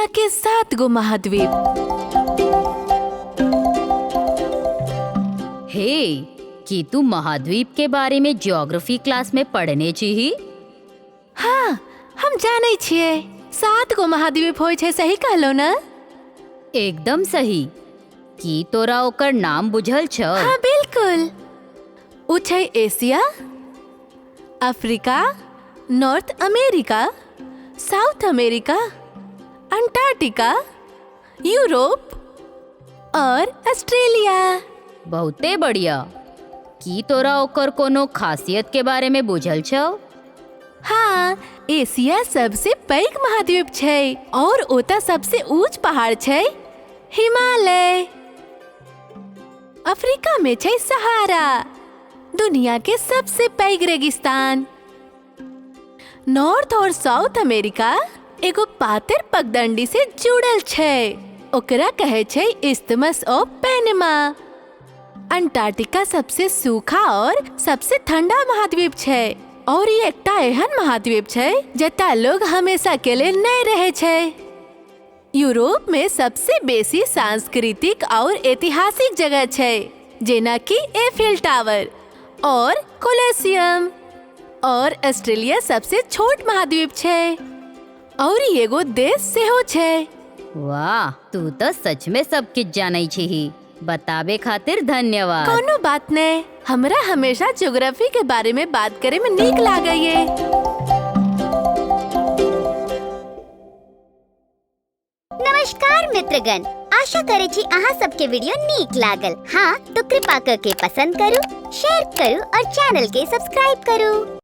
दुनिया के 7 गो महाद्वीप। हे, कि तू महाद्वीप के बारे में ज्योग्राफी क्लास में पढ़ने छी? हाँ, हम जाने छिए 7 गो महाद्वीप होय छै, सही कहलो ना? एकदम सही। की तोरा ओकर नाम बुझल छ? हाँ बिल्कुल। उ छै Asia, Africa, north America, south America, Antarctica, Europe और ऑस्ट्रेलिया। बहुते बढ़िया। की तोरा ओकर कोनो खासियत के बारे में बुझल छ? हाँ, एशिया सबसे पैघ महाद्वीप छै और ओता सबसे ऊंच पहाड़ छै हिमालय। अफ्रीका में छै सहारा, दुनिया के सबसे पैघ रेगिस्तान। नॉर्थ और साउथ अमेरिका एगो पातर पगडंडी से जुड़ल छै, ओकरा कहे छै इस्थमस ऑफ पैनमा। अंटार्कटिका सबसे सूखा और सबसे ठंडा महाद्वीप छै और ये एकटा एहन महाद्वीप छै जता लोग हमेशा के लिए नहीं रहे छै। यूरोप में सबसे बेसी सांस्कृतिक और ऐतिहासिक जगह छै, जेना कि एफिल टावर और कोलोसियम। और ऑस्ट्रेलिया सबसे छोट महाद्वीप छै और एगो देश सेहो छै। वाह, तू तो सच में सब कुछ जानै छी। बताबे खातिर धन्यवाद। कोनो बात नहीं, हमरा हमेशा ज्योग्राफी के बारे में बात करे में नीक लागैये। नमस्कार मित्रगण, आशा करे छी अहाँ सबके वीडियो नीक लागल। हाँ तो कृपा करके पसंद करू, शेयर करू और चैनल के सब्सक्राइब करू।